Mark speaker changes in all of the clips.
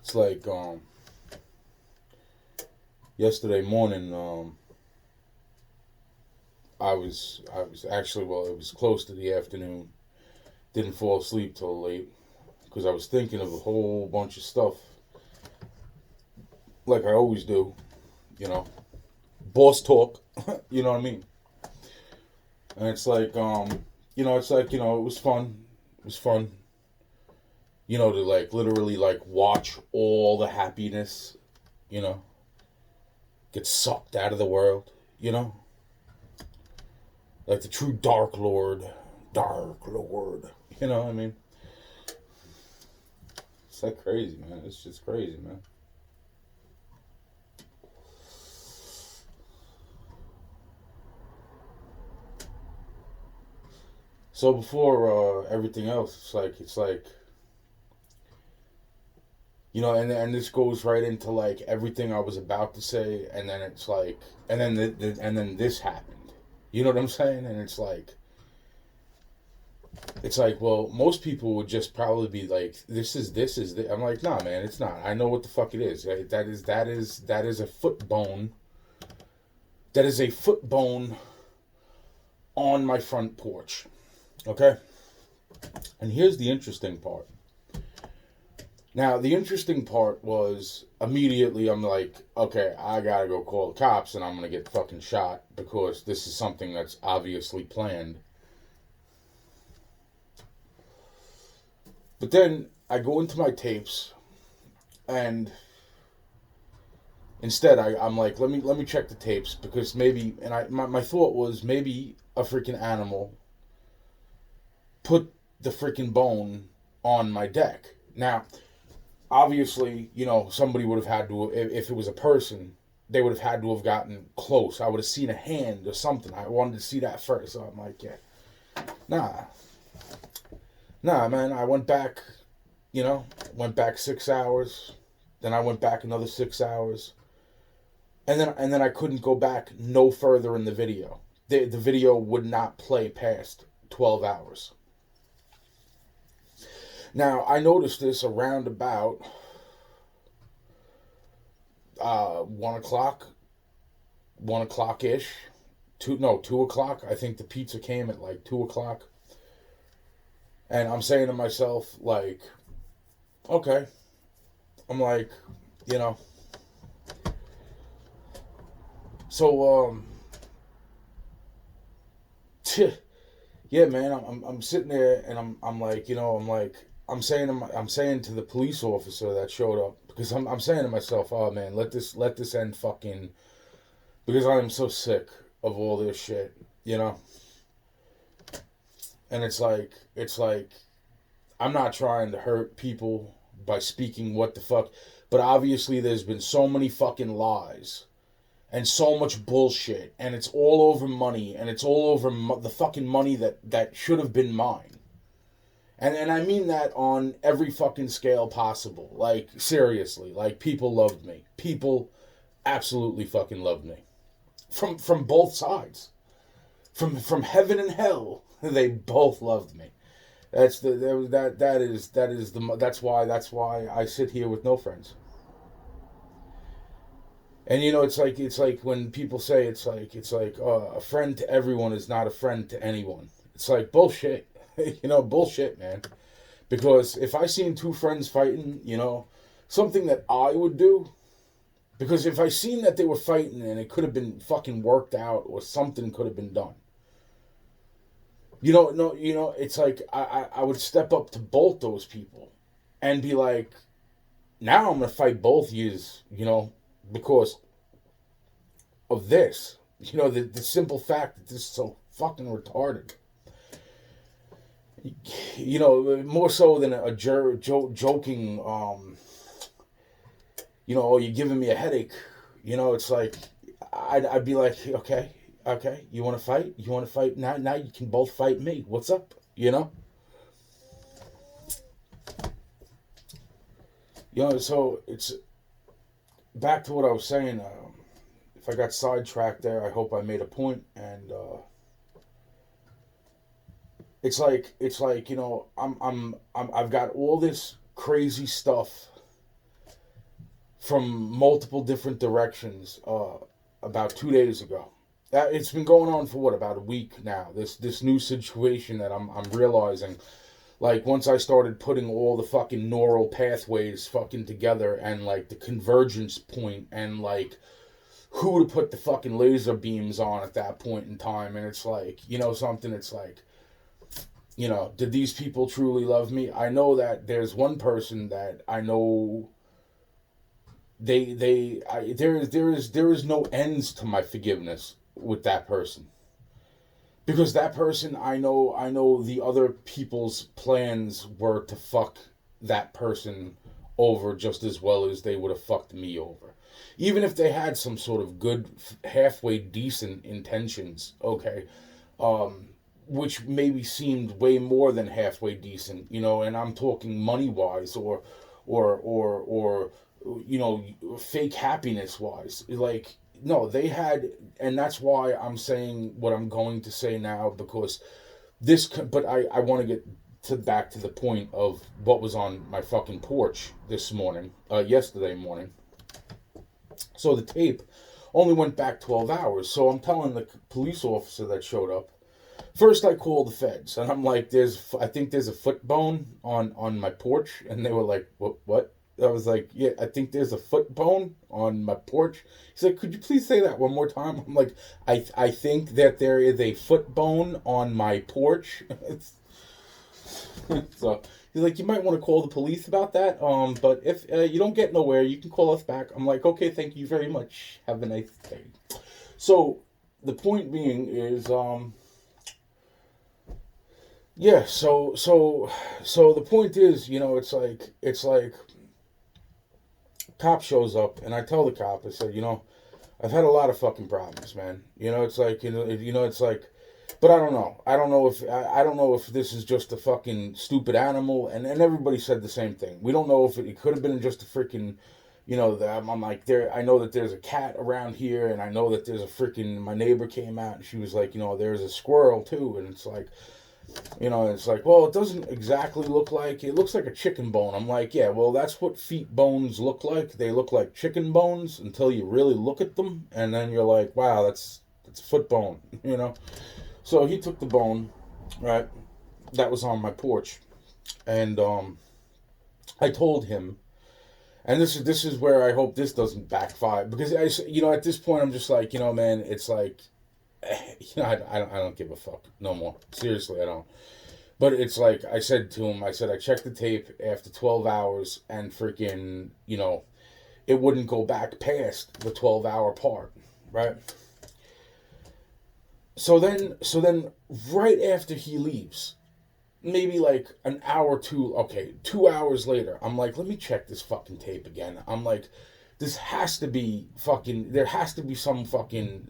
Speaker 1: It's like yesterday morning. I was actually, well, it was close to the afternoon. Didn't fall asleep till late because I was thinking of a whole bunch of stuff, like I always do. You know, boss talk. You know what I mean? And it's like it was fun. It was fun. To like literally like watch all the happiness. You know, get sucked out of the world. You know, like the true Dark Lord. Dark Lord. You know what I mean? It's like crazy, man. It's just crazy, man. So before everything else, it's like and this goes right into like everything I was about to say, and then it's like, and then this happened. You know what I'm saying? And it's like, well, most people would just probably be like, this is. I'm like, nah, man, it's not. I know what the fuck it is. That is a foot bone. That is a foot bone on my front porch. Okay, and here's the interesting part. Now, the interesting part was immediately I'm like, okay, I gotta go call the cops and I'm gonna get fucking shot because this is something that's obviously planned. But then I go into my tapes and instead I'm like, let me check the tapes because maybe, and my thought was maybe a freaking animal put the freaking bone on my deck. Now, obviously, somebody would have had to, if it was a person, they would have had to have gotten close. I would have seen a hand or something. I wanted to see that first. So I'm like, yeah, nah, nah, man. I went back, went back 6 hours. Then I went back another 6 hours, and then I couldn't go back no further in the video. The video would not play past 12 hours. Now I noticed this around about 1 o'clock, 1 o'clock ish. 2 o'clock. I think the pizza came at like 2 o'clock, and I'm saying to myself like, okay. I'm like, you know. So yeah, man. I'm sitting there and I'm like, I'm saying to the police officer that showed up because I'm saying to myself, oh man, let this end fucking, because I am so sick of all this shit, you know. And it's like I'm not trying to hurt people by speaking what the fuck, but obviously there's been so many fucking lies and so much bullshit, and it's all over money, and it's all over the fucking money that should have been mine. And I mean that on every fucking scale possible. Like, seriously, like, people loved me. People absolutely fucking loved me. From both sides. From heaven and hell, they both loved me. That's why I sit here with no friends. And it's like when people say a friend to everyone is not a friend to anyone. It's like bullshit. Bullshit, man. Because if I seen two friends fighting, something that I would do, because if I seen that they were fighting and it could have been fucking worked out or something could have been done. No, it's like I would step up to both those people and be like, now I'm gonna fight both yous, because of this. The simple fact that this is so fucking retarded. More so than a joking, oh, you're giving me a headache. It's like, I'd be like, okay, you want to fight? You want to fight? Now you can both fight me. What's up? So it's back to what I was saying. If I got sidetracked there, I hope I made a point. And it's like I've got all this crazy stuff from multiple different directions about 2 days ago. It's been going on for what, about a week now. This new situation that I'm realizing. Like, once I started putting all the fucking neural pathways fucking together, and like the convergence point, and like who to put the fucking laser beams on at that point in time, and it's like, you know something, it's like, you know, did these people truly love me? I know that there's one person that I know, there is no ends to my forgiveness with that person. Because that person, I know the other people's plans were to fuck that person over just as well as they would have fucked me over. Even if they had some sort of good, halfway decent intentions, okay, um, which maybe seemed way more than halfway decent, you know, and I'm talking money wise, or you know, fake happiness wise. Like, no, they had, and that's why I'm saying what I'm going to say now, because but I want to get back to the point of what was on my fucking porch this morning, yesterday morning. So the tape only went back 12 hours. So I'm telling the police officer that showed up. First, I called the feds, and I'm like, I think there's a foot bone on my porch," and they were like, "What?" I was like, "Yeah, I think there's a foot bone on my porch." He's like, "Could you please say that one more time?" I'm like, I think that there is a foot bone on my porch." So he's like, "You might want to call the police about that. But if you don't get nowhere, you can call us back." I'm like, "Okay, thank you very much. Have a nice day." So the point being is, yeah. So the point is, you know, it's like cop shows up, and I tell the cop, I said, "You know, I've had a lot of fucking problems, man. You know, it's like, it's like, but I don't know. I don't know if this is just a fucking stupid animal." And everybody said the same thing. We don't know if it could have been just a freaking, you know, I'm like, I know that there's a cat around here, and I know that there's a freaking, my neighbor came out, and she was like, you know, there's a squirrel too, and it's like, you know, it's like, well, it doesn't exactly look like, it looks like a chicken bone. I'm like, yeah, well, that's what feet bones look like. They look like chicken bones until you really look at them, and then you're like, wow, that's a foot bone, you know. So he took the bone, right, that was on my porch, and I told him, and this is where I hope this doesn't backfire, because you know, at this point I'm just like, you know, man, it's like, you know, I don't give a fuck no more. Seriously, I don't. But it's like, I said to him, I said, I checked the tape after 12 hours, and freaking, you know, it wouldn't go back past the 12-hour part, right? So then, right after he leaves, maybe like an hour or two, okay, 2 hours later, I'm like, let me check this fucking tape again. I'm like, this has to be fucking, there has to be some fucking,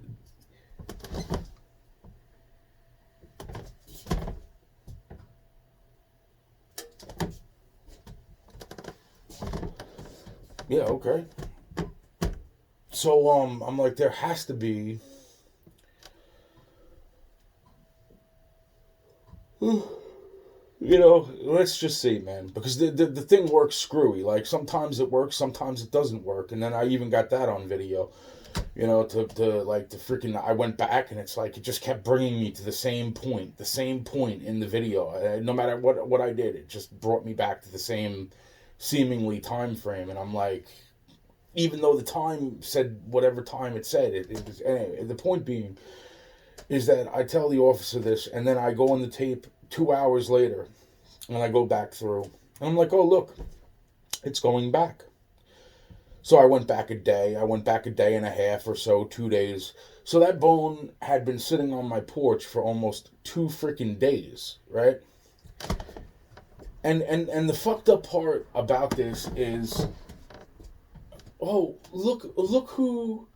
Speaker 1: yeah, okay. So, I'm like, there has to be, you know, let's just see, man, because the thing works screwy. Like, sometimes it works, sometimes it doesn't work, and then I even got that on video. You know, to like, the freaking, I went back, and it's like, it just kept bringing me to the same point in the video. No matter what I did, it just brought me back to the same seemingly time frame, and I'm like, even though the time said whatever time it said, it was, anyway. The point being is that I tell the officer this, and then I go on the tape 2 hours later, and I go back through, and I'm like, oh, look, it's going back. So I went back a day. I went back a day and a half or so, 2 days. So that bone had been sitting on my porch for almost 2 freaking days, right? And the fucked up part about this is, oh, look who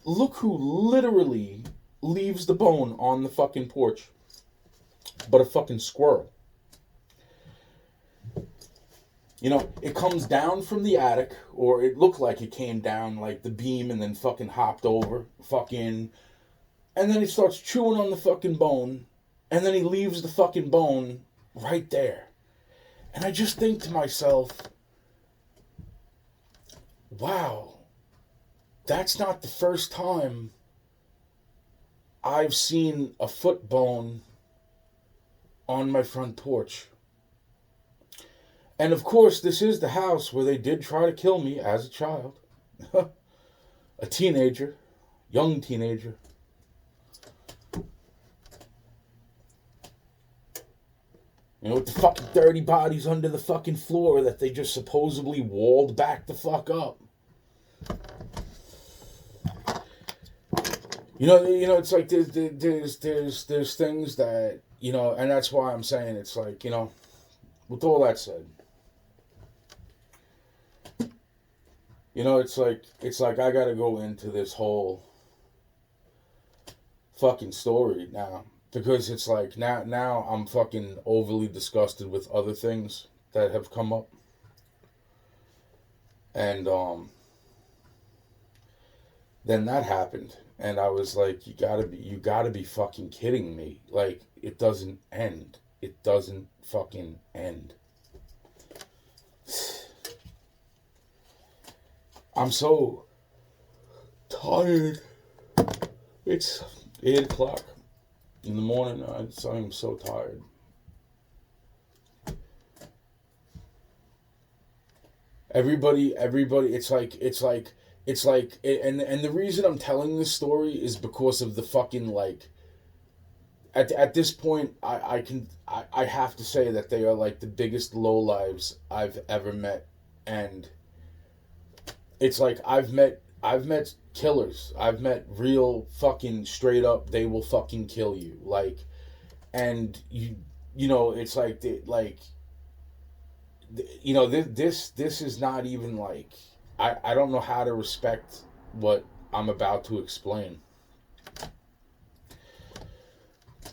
Speaker 1: literally leaves the bone on the fucking porch, but a fucking squirrel. You know, it comes down from the attic, or it looked like it came down like the beam and then fucking hopped over, fucking, and then he starts chewing on the fucking bone, and then he leaves the fucking bone right there. And I just think to myself, wow, that's not the first time I've seen a foot bone on my front porch. And of course, this is the house where they did try to kill me as a child. A teenager, young teenager. You know, with the fucking dirty bodies under the fucking floor that they just supposedly walled back the fuck up. It's like there's things that, and that's why I'm saying it's like, with all that said, it's like I gotta go into this whole fucking story now. Because it's like now I'm fucking overly disgusted with other things that have come up. And then that happened. And I was like, you gotta be fucking kidding me. Like, it doesn't end. It doesn't fucking end. I'm so tired. It's 8 o'clock in the morning. I'm so tired. Everybody, it's like, and the reason I'm telling this story is because of the fucking, like, at this point, I have to say that they are, like, the biggest lowlives I've ever met. And it's like, I've met killers. I've met real fucking straight up, they will fucking kill you. Like, and it's like, this is not even like, I don't know how to respect what I'm about to explain.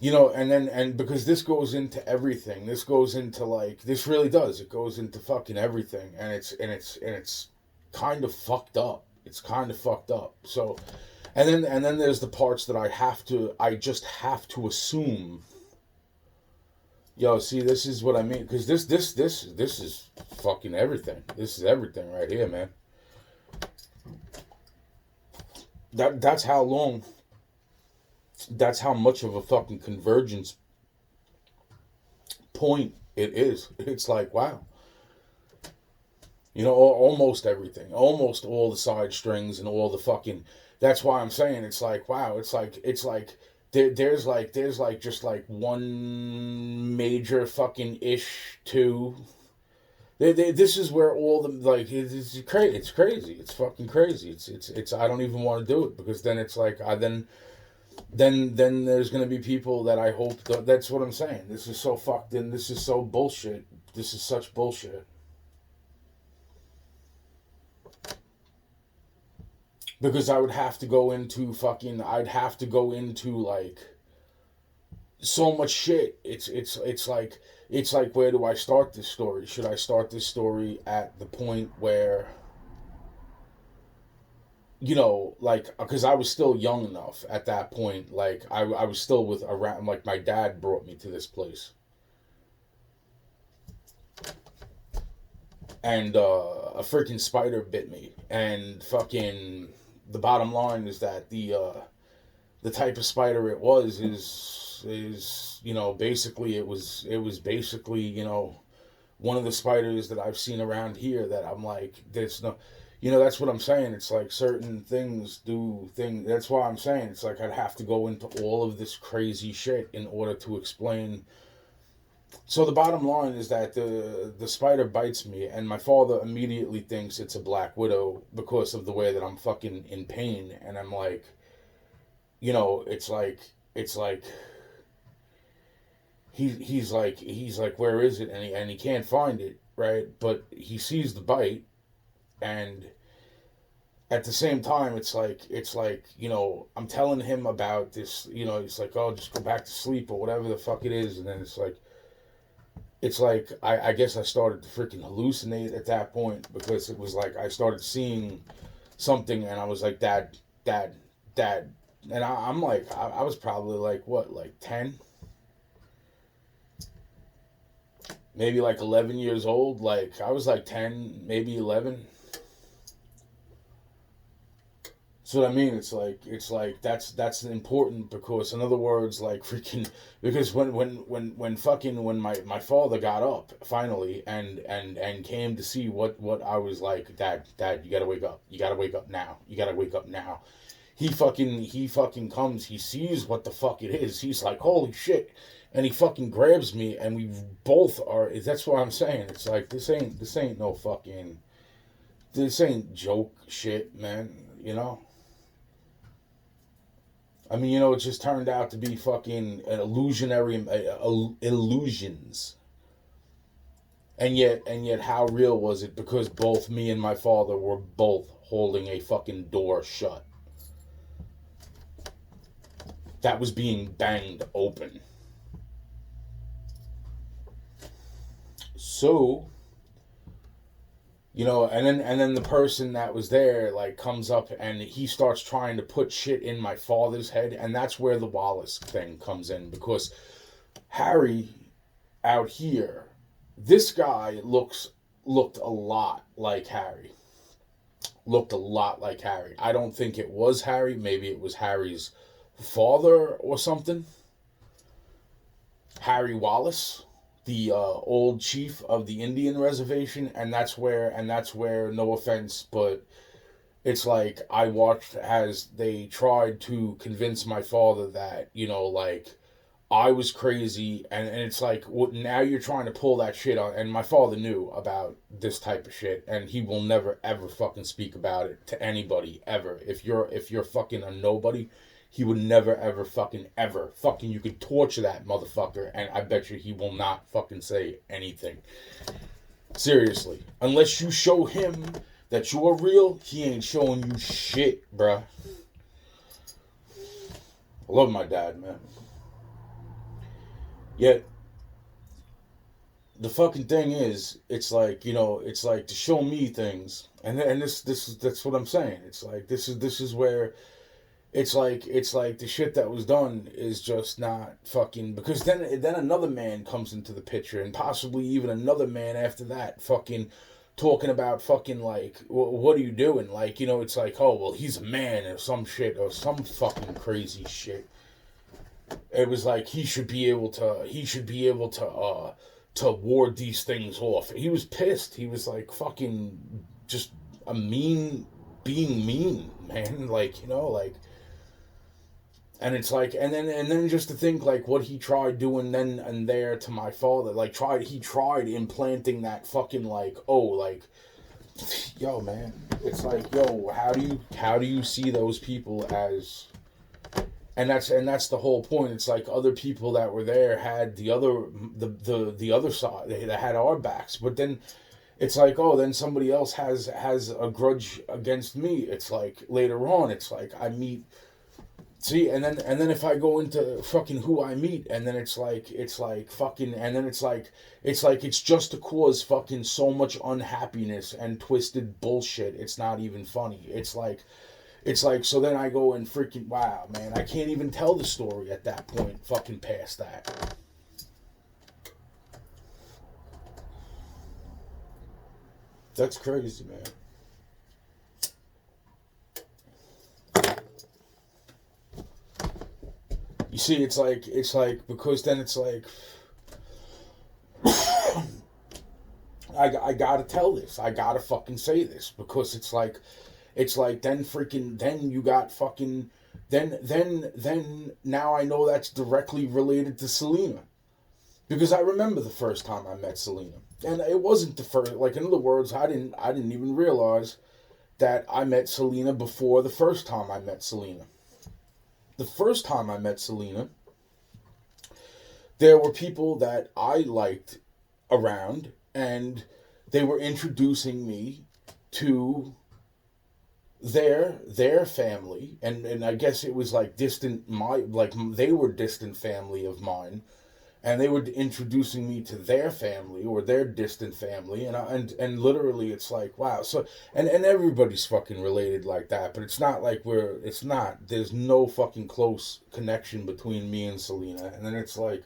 Speaker 1: And because this goes into everything. This goes into, like, this really does. It goes into fucking everything, and it's kind of fucked up. It's kind of fucked up. So, and then there's the parts that I just have to assume. Yo, see, this is what I mean, because this is fucking everything. This is everything right here, man. That's how long. That's how much of a fucking convergence point it is. It's like, wow. Almost everything. Almost all the side strings and all the fucking... That's why I'm saying it's like, wow. It's like there's just like one major fucking ish to... This is where all the, like, it's crazy. It's crazy. It's fucking crazy. It's I don't even want to do it, because then it's like, then there's going to be people that I hope... That's what I'm saying. This is so fucked, and this is so bullshit. This is such bullshit. Because I would have to go into fucking... I'd have to go into, like, so much shit. It's like, where do I start this story? Should I start this story at the point where... like, because I was still young enough at that point. Like, I was still around, like, my dad brought me to this place. And a freaking spider bit me. And fucking, the bottom line is that the type of spider it was is basically, it was basically, one of the spiders that I've seen around here that I'm like, there's no... that's what I'm saying. It's like certain things do things. That's why I'm saying it's like I'd have to go into all of this crazy shit in order to explain. So the bottom line is that the spider bites me, and my father immediately thinks it's a black widow because of the way that I'm fucking in pain, and I'm like, it's like he's like, where is it? And he can't find it, right? But he sees the bite. And at the same time, it's like, I'm telling him about this, it's like, oh, just go back to sleep or whatever the fuck it is. And then it's like, I guess I started to freaking hallucinate at that point, because it was like, I started seeing something, and I was like, Dad. And I'm like, I was probably like, what, like 10? Maybe like 11 years old. Like, I was like 10, maybe 11. So what I mean, it's like that's important because in other words, like freaking because when my father got up finally and came to see what I was like, dad, you gotta wake up, you gotta wake up now, you gotta wake up now. He fucking comes, he sees what the fuck it is, he's like, holy shit, and he fucking grabs me, and we both are. That's what I'm saying. It's like this ain't no fucking this ain't joke shit, man. You know. I mean, it just turned out to be fucking an illusionary illusions. And yet, how real was it? Because both me and my father were both holding a fucking door shut that was being banged open. So, and then the person that was there like comes up and he starts trying to put shit in my father's head, and that's where the Wallace thing comes in because Harry out here, this guy looked a lot like Harry. Looked a lot like Harry. I don't think it was Harry. Maybe it was Harry's father or something. Harry Wallace, the old chief of the Indian reservation, and that's where no offense, but it's like I watched as they tried to convince my father that like I was crazy, and it's like now you're trying to pull that shit on. And my father knew about this type of shit, and he will never ever fucking speak about it to anybody ever. If you're fucking a nobody, he would never ever fucking ever fucking you could torture that motherfucker, and I bet you he will not fucking say anything. Seriously, unless you show him that you are real, he ain't showing you shit, bruh. I love my dad, man. Yet the fucking thing is, it's like to show me things, and this is that's what I'm saying. It's like this is where it's like the shit that was done is just not fucking because then another man comes into the picture and possibly even another man after that fucking talking about fucking like what are you doing, like it's like, oh well, he's a man or some shit or some fucking crazy shit. It was like he should be able to ward these things off. He was pissed. He was like fucking just a mean being mean, man. Like and it's like and then just to think like what he tried doing then and there to my father, like he tried implanting that fucking like, oh, like, yo, man, it's like, yo, how do you see those people as, and that's the whole point. It's like other people that were there had the other side. They had our backs, but then it's like, oh, then somebody else has a grudge against me. It's like later on, it's like I meet. See, and then if I go into fucking who I meet, and then it's like fucking, and then it's just to cause fucking so much unhappiness and twisted bullshit. It's not even funny. It's like so then I go and freaking, wow, man, I can't even tell the story at that point. Fucking past that. That's crazy, man. You see, it's like because then it's like I gotta tell this. I gotta fucking say this because it's like then freaking then you got fucking then now I know that's directly related to Selena because I remember the first time I met Selena, and it wasn't the first. Like in other words, I didn't even realize that I met Selena before the first time I met Selena. The first time I met Selena, there were people that I liked around, and they were introducing me to their family, and I guess it was like distant they were distant family of mine, and they were introducing me to their family or their distant family, and literally it's like, wow. So and everybody's fucking related like that, but it's not like there's no fucking close connection between me and Selena. And then it's like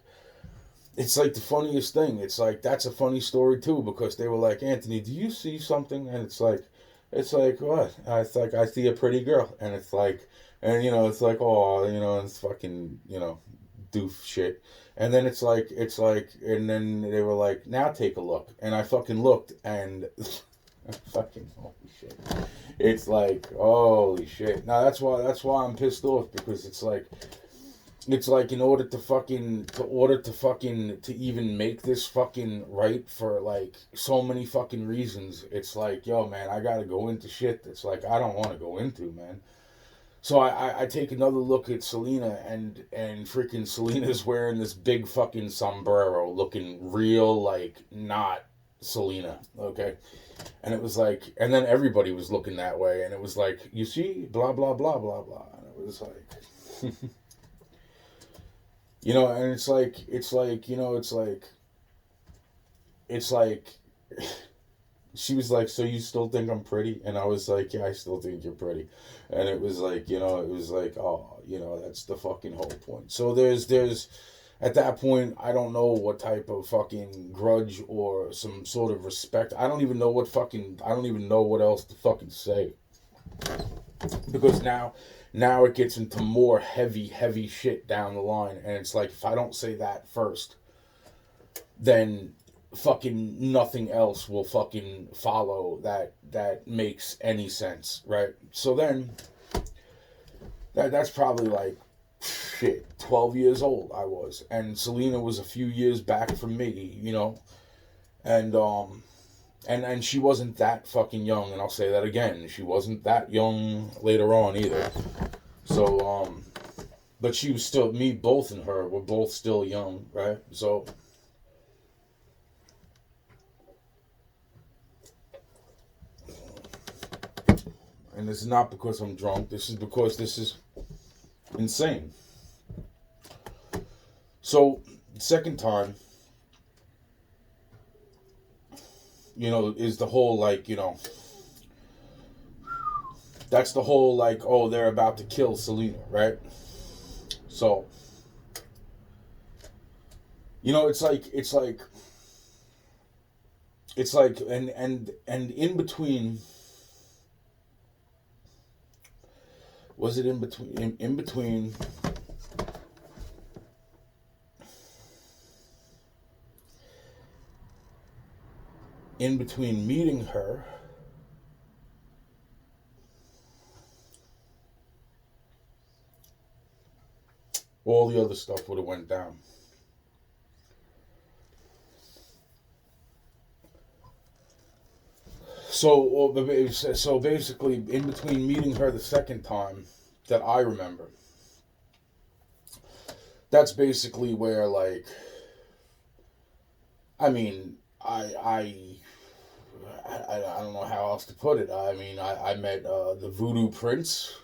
Speaker 1: the funniest thing. It's like that's a funny story too because they were like, Anthony, do you see something? And it's like, It's like, what? It's like, I see a pretty girl. And it's like, and, it's like, oh, and it's fucking, doof shit. And then and then they were like, now take a look. And I fucking looked, and fucking, holy shit. It's like, holy shit. Now, that's why I'm pissed off, because it's like to even make this fucking right for like so many fucking reasons. It's like, yo, man, I gotta go into shit that's like I don't want to go into, man. So I take another look at Selena, and freaking Selena's wearing this big fucking sombrero, looking real like not Selena, okay? And it was like, and then everybody was looking that way, and it was like, you see, blah blah blah blah blah, and it was like. And it's like she was like, so you still think I'm pretty? And I was like, yeah, I still think you're pretty. And it was like, oh, that's the fucking whole point. So there's at that point, I don't know what type of fucking grudge or some sort of respect. I don't even know what else to fucking say. Because now it gets into more heavy shit down the line, and it's like, if I don't say that first, then fucking nothing else will fucking follow that makes any sense, right? So then that's probably like shit 12 years old I was, and Selena was a few years back from me, and and she wasn't that fucking young, and I'll say that again. She wasn't that young later on either. So, but she was still, me, both and her were both still young, right? So, and this is not because I'm drunk. This is because this is insane. So, second time, is the whole like, that's the whole like, oh, they're about to kill Selena, right? So, it's like, and in between, was it in between, in between, meeting her, all the other stuff would have went down. So basically, in between meeting her the second time that I remember, that's basically where, like, I mean, I don't know how else to put it. I mean, I met the Voodoo Prince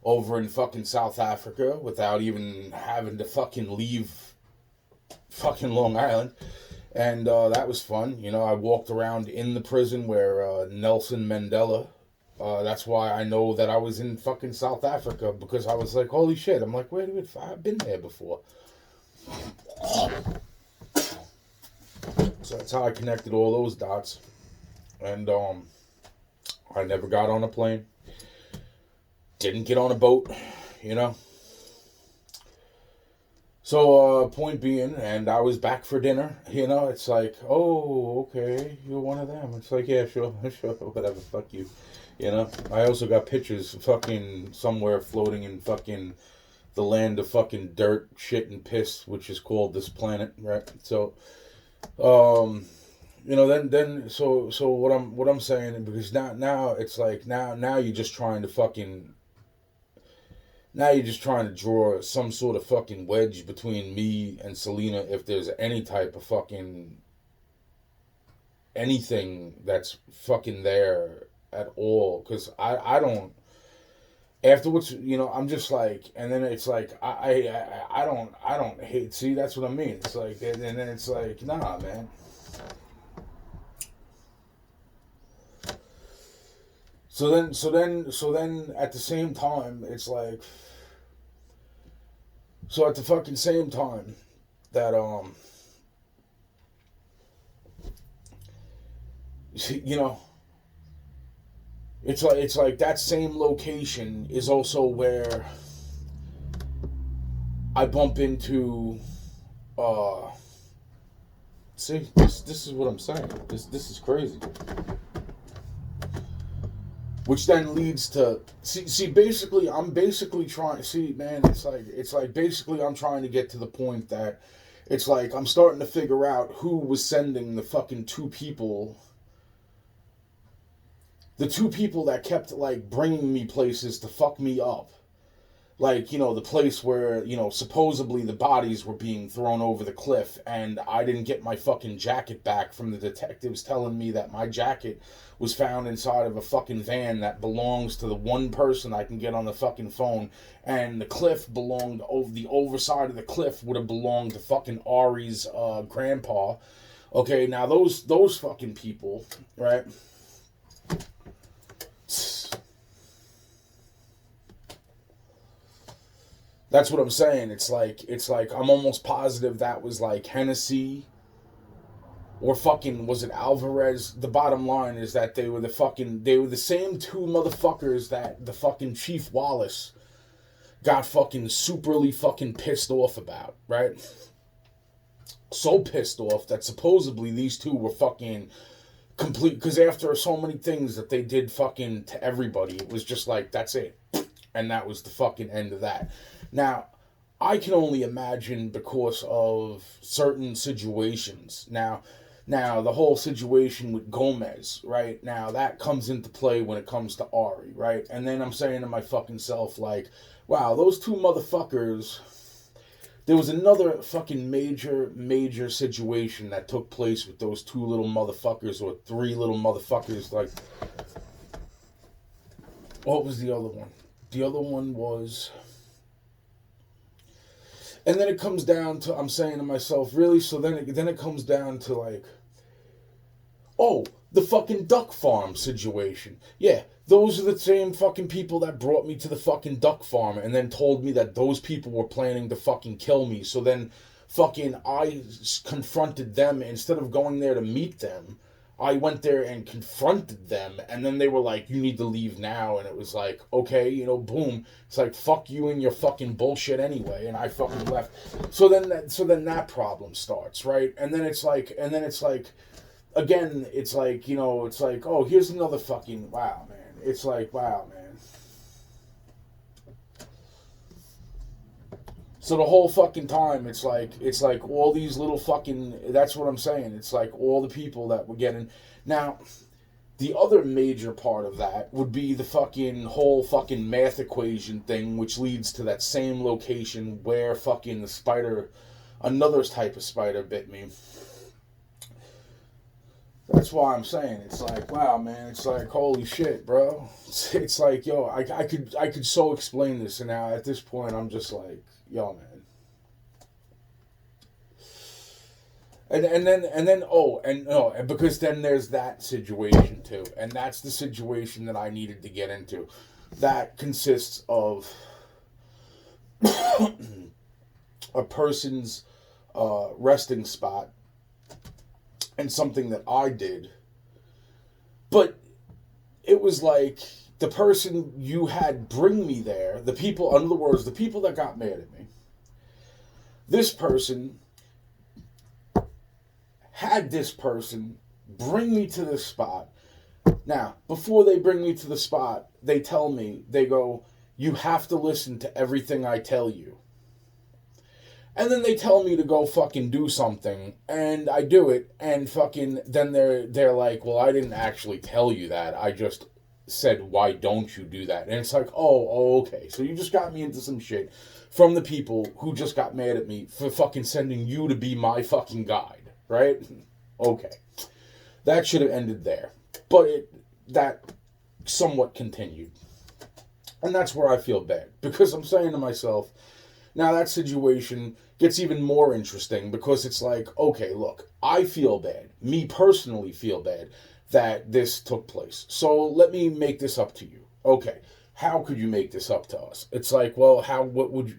Speaker 1: over in fucking South Africa without even having to fucking leave fucking Long Island. And that was fun. I walked around in the prison where Nelson Mandela. That's why I know that I was in fucking South Africa, because I was like, holy shit. I'm like, wait a minute, I've been there before. So that's how I connected all those dots. And I never got on a plane. Didn't get on a boat, So, point being, and I was back for dinner, it's like, oh, okay, you're one of them. It's like, yeah, sure, sure, whatever, fuck you, I also got pictures fucking somewhere floating in fucking the land of fucking dirt, shit, and piss, which is called this planet, right? So, so what I'm saying, because now it's like, now you're just trying to fucking, now you're just trying to draw some sort of fucking wedge between me and Selena, if there's any type of fucking anything that's fucking there at all. Because I don't, afterwards, I'm just like, and then it's like, I don't hate, see, that's what I mean. It's like, and then it's like, nah, man. So then at the same time, it's like, so at the fucking same time that you know It's like that same location is also where I bump into. Uh, see, this is what I'm saying. This is crazy. Which then leads to basically I'm basically trying, see man, it's like basically I'm trying to get to the point that it's like I'm starting to figure out who was sending the fucking two people that kept like bringing me places to fuck me up. Like, the place where, supposedly the bodies were being thrown over the cliff, and I didn't get my fucking jacket back from the detectives telling me that my jacket was found inside of a fucking van that belongs to the one person I can get on the fucking phone, and the cliff belonged over the overside of the cliff would have belonged to fucking Ari's grandpa. Okay, now those fucking people, right? That's what I'm saying. It's like I'm almost positive that was like Hennessy or fucking was it Alvarez? The bottom line is that they were the same two motherfuckers that the fucking Chief Wallace got fucking superly fucking pissed off about, right? So pissed off that supposedly these two were fucking complete, because after so many things that they did fucking to everybody, it was just like that's it, and that was the fucking end of that. Now, I can only imagine because of certain situations. Now the whole situation with Gomez, right? Now that comes into play when it comes to Ari, right? And then I'm saying to my fucking self, like, wow, those two motherfuckers. There was another fucking major situation that took place with those two little motherfuckers, or three little motherfuckers. Like, what was the other one? The other one was. And then it comes down to, I'm saying to myself, really? So then it comes down to like, oh, the fucking duck farm situation. Yeah, those are the same fucking people that brought me to the fucking duck farm and then told me that those people were planning to fucking kill me. So then fucking I confronted them instead of going there to meet them. I went there and confronted them, and then they were like, you need to leave now. And it was like, okay, boom. It's like, fuck you and your fucking bullshit anyway. And I fucking left. So then that problem starts, right? And then it's like, again, it's like, it's like, oh, here's another fucking, wow, man. It's like, wow, man. So the whole fucking time, it's like all these little fucking, that's what I'm saying. It's like all the people that we're getting. Now, the other major part of that would be the fucking whole fucking math equation thing, which leads to that same location where fucking the spider, another type of spider bit me. That's why I'm saying, it's like, wow, man, it's like, holy shit, bro. It's like, yo, I could so explain this, and now at this point, I'm just like, yo, man. And because then there's that situation too, and that's the situation that I needed to get into. That consists of a person's resting spot and something that I did, but it was like the person you had bring me there, the people, in other words, the people that got mad at me, this person had this person bring me to this spot. Now, before they bring me to the spot, they tell me, they go, you have to listen to everything I tell you. And then they tell me to go fucking do something, and I do it, and fucking, then they're like, well, I didn't actually tell you that, I just said, why don't you do that? And it's like, oh, okay, so you just got me into some shit from the people who just got mad at me for fucking sending you to be my fucking guide, right? Okay. That should have ended there. But that somewhat continued. And that's where I feel bad, because I'm saying to myself, now that situation gets even more interesting, because it's like, okay, look, I feel bad, me personally feel bad that this took place. So let me make this up to you. Okay, how could you make this up to us? It's like, well, what would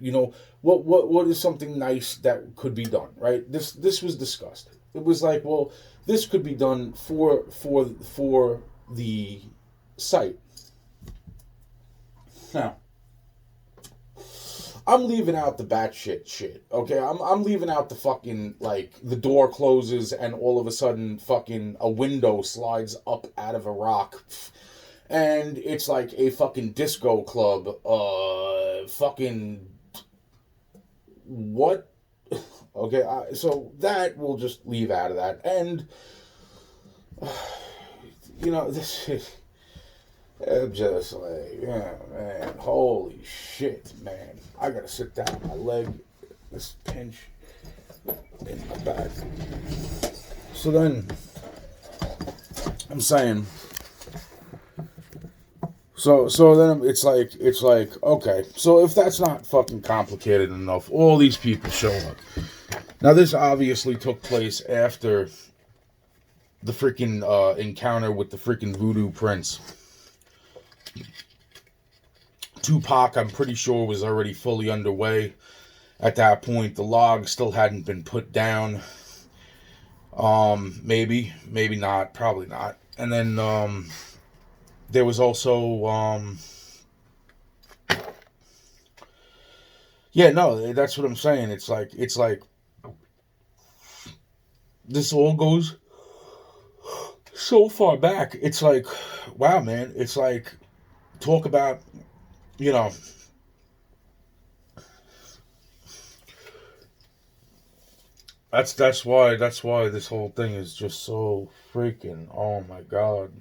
Speaker 1: what is something nice that could be done, right? This was discussed. It was like, well, this could be done for the site. Now, I'm leaving out the batshit shit, okay? I'm leaving out the fucking, like, the door closes and all of a sudden fucking a window slides up out of a rock. And it's like a fucking disco club. Fucking. What? Okay, so that we'll just leave out of that. And, this is. I'm just like, yeah, man, holy shit, man. I gotta sit down. My leg, this pinch in my back. So then, I'm saying, so then it's like, okay, so if that's not fucking complicated enough, all these people show up. Now, this obviously took place after the freaking encounter with the freaking voodoo prince. Tupac, I'm pretty sure, was already fully underway at that point. The log still hadn't been put down. Maybe not, probably not. And then there was also yeah, no, that's what I'm saying. It's like this all goes so far back. It's like, wow, man. It's like, talk about, that's why this whole thing is just so freaking, oh my god.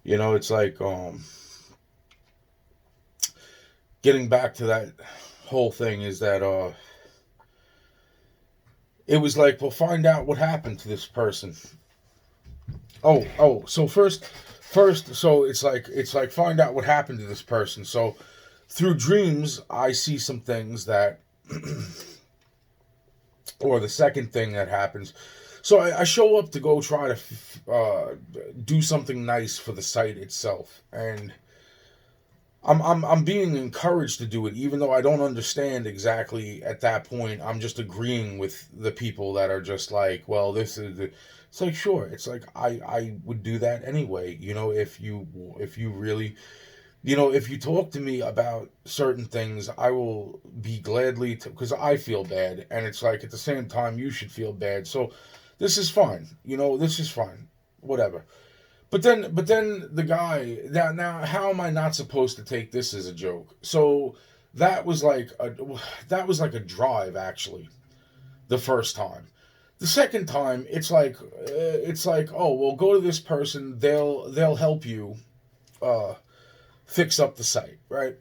Speaker 1: It's like getting back to that whole thing is that it was like, well, find out what happened to this person. So first, so it's like find out what happened to this person. So through dreams, I see some things that, or the second thing that happens. So I show up to go try to do something nice for the site itself, and I'm being encouraged to do it, even though I don't understand exactly at that point. I'm just agreeing with the people that are just like, well, this is the. It's like, sure. It's like I would do that anyway. If you really, if you talk to me about certain things, I will be gladly because I feel bad, and it's like at the same time you should feel bad. So this is fine. This is fine. Whatever. But then the guy now how am I not supposed to take this as a joke? So that was like a drive, actually, the first time. The second time it's like oh, well, go to this person, they'll help you fix up the site, right?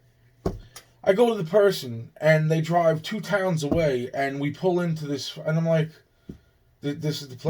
Speaker 1: I go to the person and they drive 2 towns away and we pull into this and I'm like, this is the place.